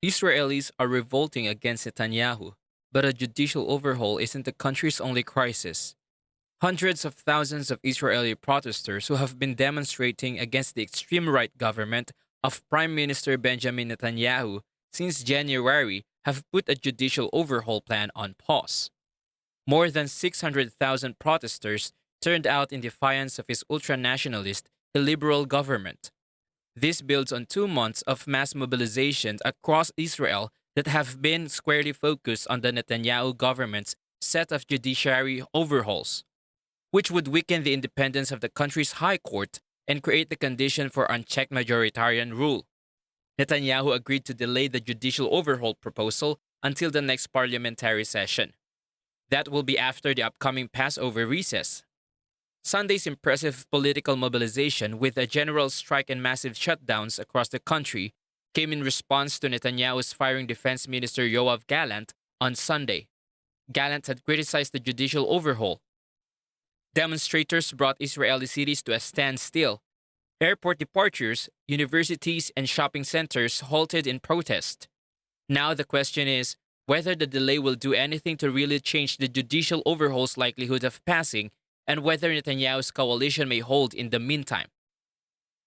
Israelis are revolting against Netanyahu, but a judicial overhaul isn't the country's only crisis. Hundreds of thousands of Israeli protesters who have been demonstrating against the extreme right government of Prime Minister Benjamin Netanyahu since January have put a judicial overhaul plan on pause. More than 600,000 protesters turned out in defiance of his ultranationalist, illiberal government. This builds on 2 months of mass mobilizations across Israel that have been squarely focused on the Netanyahu government's set of judiciary overhauls, which would weaken the independence of the country's high court and create the condition for unchecked majoritarian rule. Netanyahu agreed to delay the judicial overhaul proposal until the next parliamentary session. That will be after the upcoming Passover recess. Sunday's impressive political mobilization with a general strike and massive shutdowns across the country came in response to Netanyahu's firing Defense Minister Yoav Gallant on Sunday. Gallant had criticized the judicial overhaul. Demonstrators brought Israeli cities to a standstill. Airport departures, universities, and shopping centers halted in protest. Now the question is whether the delay will do anything to really change the judicial overhaul's likelihood of passing and whether Netanyahu's coalition may hold in the meantime.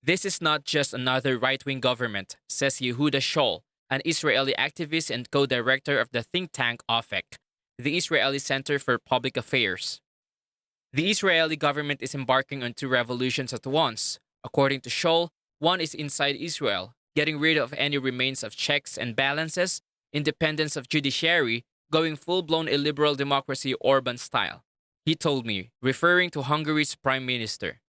This is not just another right-wing government, says Yehuda Shaul, an Israeli activist and co-director of the think tank OFEC, the Israeli Center for Public Affairs. The Israeli government is embarking on two revolutions at once. According to Shaul, one is inside Israel, getting rid of any remains of checks and balances, independence of judiciary, going full-blown illiberal democracy Orban style. He told me, referring to Hungary's prime minister.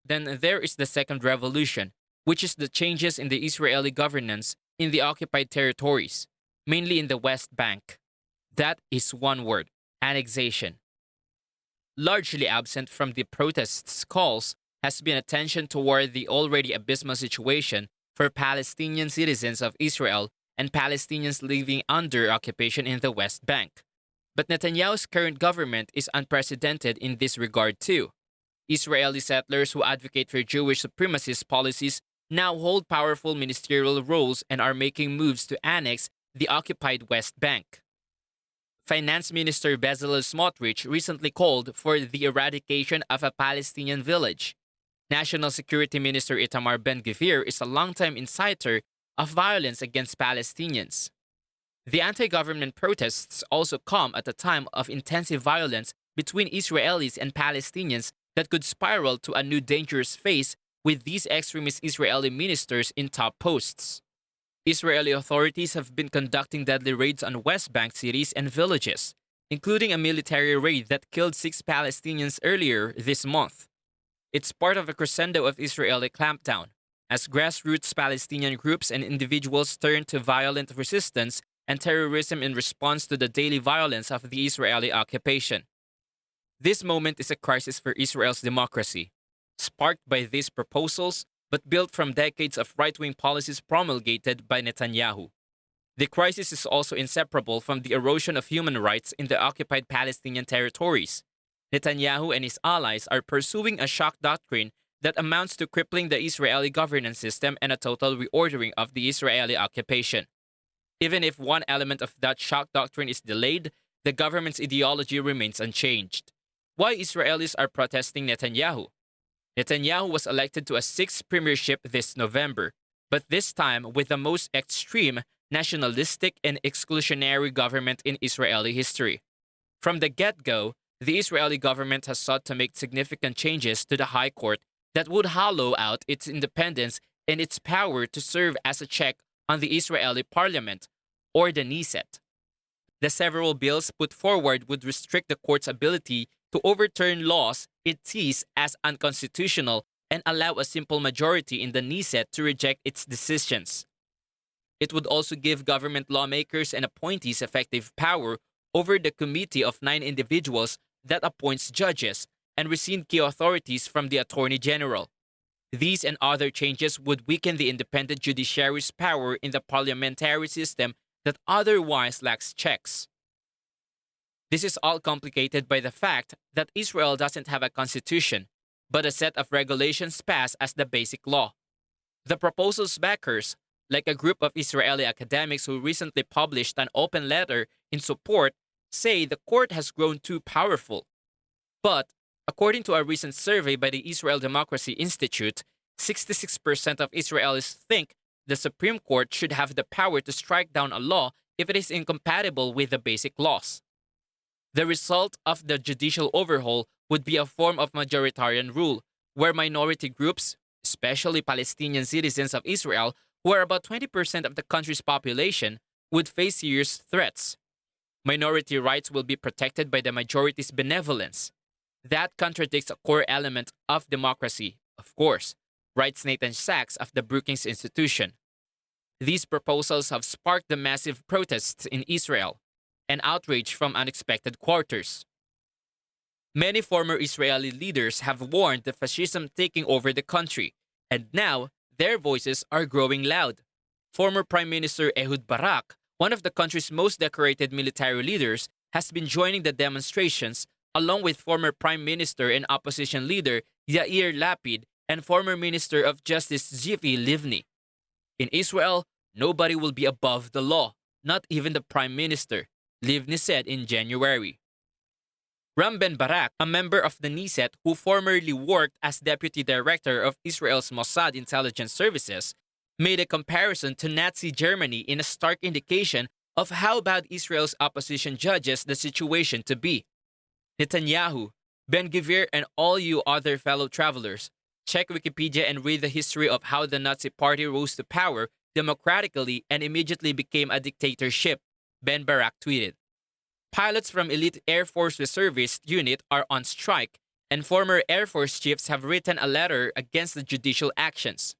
Then there is the second revolution, which is the changes in the Israeli governance in the occupied territories, mainly in the West Bank. That is one word, annexation. Largely absent from the protests' calls has been attention toward the already abysmal situation for Palestinian citizens of Israel and Palestinians living under occupation in the West Bank. But Netanyahu's current government is unprecedented in this regard too. Israeli settlers who advocate for Jewish supremacist policies now hold powerful ministerial roles and are making moves to annex the occupied West Bank. Finance Minister Bezalel Smotrich recently called for the eradication of a Palestinian village. National Security Minister Itamar Ben-Gvir is a longtime inciter of violence against Palestinians. The anti-government protests also come at a time of intensive violence between Israelis and Palestinians that could spiral to a new dangerous phase with these extremist Israeli ministers in top posts. Israeli authorities have been conducting deadly raids on West Bank cities and villages, including a military raid that killed 6 Palestinians earlier this month. It's part of a crescendo of Israeli clampdown, as grassroots Palestinian groups and individuals turn to violent resistance and terrorism in response to the daily violence of the Israeli occupation. This moment is a crisis for Israel's democracy, sparked by these proposals but built from decades of right-wing policies promulgated by Netanyahu. The crisis is also inseparable from the erosion of human rights in the occupied Palestinian territories. Netanyahu and his allies are pursuing a shock doctrine that amounts to crippling the Israeli governance system and a total reordering of the Israeli occupation. Even if one element of that shock doctrine is delayed, the government's ideology remains unchanged. Why Israelis are protesting Netanyahu? Netanyahu was elected to a 6th premiership this November, but this time with the most extreme, nationalistic, and exclusionary government in Israeli history. From the get-go, the Israeli government has sought to make significant changes to the High Court that would hollow out its independence and its power to serve as a check on the Israeli parliament, or the Knesset. The several bills put forward would restrict the court's ability to overturn laws it sees as unconstitutional and allow a simple majority in the Knesset to reject its decisions. It would also give government lawmakers and appointees effective power over the committee of 9 individuals that appoints judges and rescind key authorities from the Attorney General. These and other changes would weaken the independent judiciary's power in the parliamentary system that otherwise lacks checks. This is all complicated by the fact that Israel doesn't have a constitution, but a set of regulations passed as the basic law. The proposal's backers, like a group of Israeli academics who recently published an open letter in support, say the court has grown too powerful. But, according to a recent survey by the Israel Democracy Institute, 66% of Israelis think the Supreme Court should have the power to strike down a law if it is incompatible with the basic laws. The result of the judicial overhaul would be a form of majoritarian rule, where minority groups, especially Palestinian citizens of Israel, who are about 20% of the country's population, would face serious threats. Minority rights will be protected by the majority's benevolence. That contradicts a core element of democracy, of course, writes Nathan Sachs of the Brookings Institution. These proposals have sparked the massive protests in Israel and outrage from unexpected quarters. Many former Israeli leaders have warned of fascism taking over the country, and now their voices are growing loud. Former Prime Minister Ehud Barak, one of the country's most decorated military leaders, has been joining the demonstrations along with former Prime Minister and opposition leader Yair Lapid and former Minister of Justice Zivi Livni. In Israel, nobody will be above the law, not even the Prime Minister, Livni said in January. Ram Ben Barak, a member of the Knesset who formerly worked as Deputy Director of Israel's Mossad intelligence services, made a comparison to Nazi Germany in a stark indication of how bad Israel's opposition judges the situation to be. Netanyahu, Ben-Gvir, and all you other fellow travelers, check Wikipedia and read the history of how the Nazi Party rose to power democratically and immediately became a dictatorship, Ben Barak tweeted. Pilots from elite Air Force reservist unit are on strike, and former Air Force chiefs have written a letter against the judicial actions.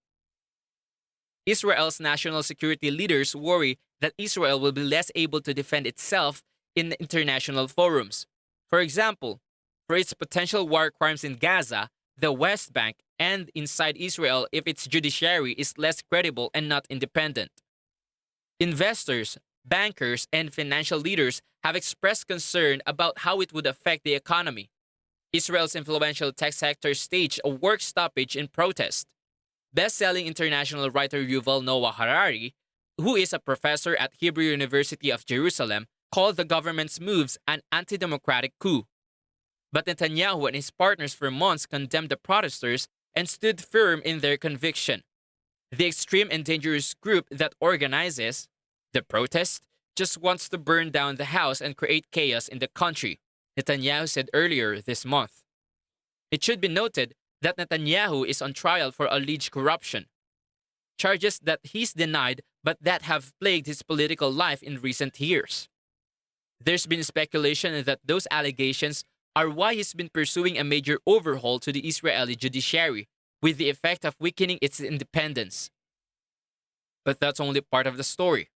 Israel's national security leaders worry that Israel will be less able to defend itself in international forums. For example, for its potential war crimes in Gaza, the West Bank, and inside Israel if its judiciary is less credible and not independent. Investors, bankers, and financial leaders have expressed concern about how it would affect the economy. Israel's influential tech sector staged a work stoppage in protest. Best-selling international writer Yuval Noah Harari, who is a professor at Hebrew University of Jerusalem, called the government's moves an anti-democratic coup. But Netanyahu and his partners for months condemned the protesters and stood firm in their conviction. The extreme and dangerous group that organizes the protest just wants to burn down the house and create chaos in the country, Netanyahu said earlier this month. It should be noted that Netanyahu is on trial for alleged corruption, charges that he's denied but that have plagued his political life in recent years. There's been speculation that those allegations are why he's been pursuing a major overhaul to the Israeli judiciary, with the effect of weakening its independence. But that's only part of the story.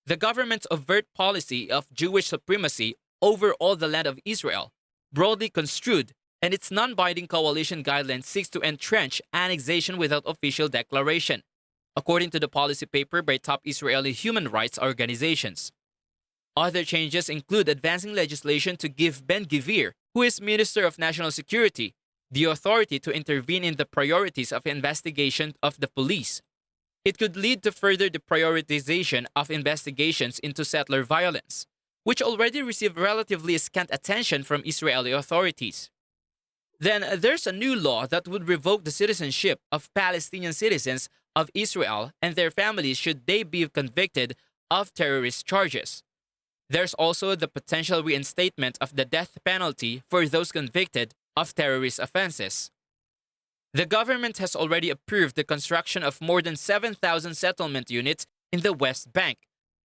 The government's overt policy of Jewish supremacy over all the land of Israel, broadly construed, and its non-binding coalition guidelines seeks to entrench annexation without official declaration, according to the policy paper by top Israeli human rights organizations. Other changes include advancing legislation to give Ben-Gvir, who is Minister of National Security, the authority to intervene in the priorities of investigation of the police. It could lead to further deprioritization of investigations into settler violence, which already receive relatively scant attention from Israeli authorities. Then there's a new law that would revoke the citizenship of Palestinian citizens of Israel and their families should they be convicted of terrorist charges. There's also the potential reinstatement of the death penalty for those convicted of terrorist offenses. The government has already approved the construction of more than 7,000 settlement units in the West Bank,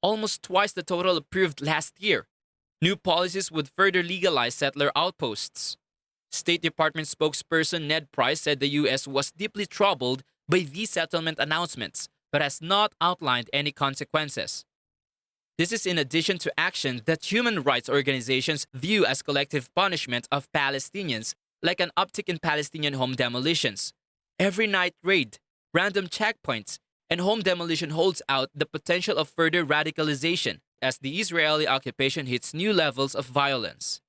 almost twice the total approved last year. New policies would further legalize settler outposts. State Department spokesperson Ned Price said the U.S. was deeply troubled by these settlement announcements, but has not outlined any consequences. This is in addition to action that human rights organizations view as collective punishment of Palestinians, like an uptick in Palestinian home demolitions. Every night raid, random checkpoints, and home demolition holds out the potential of further radicalization as the Israeli occupation hits new levels of violence.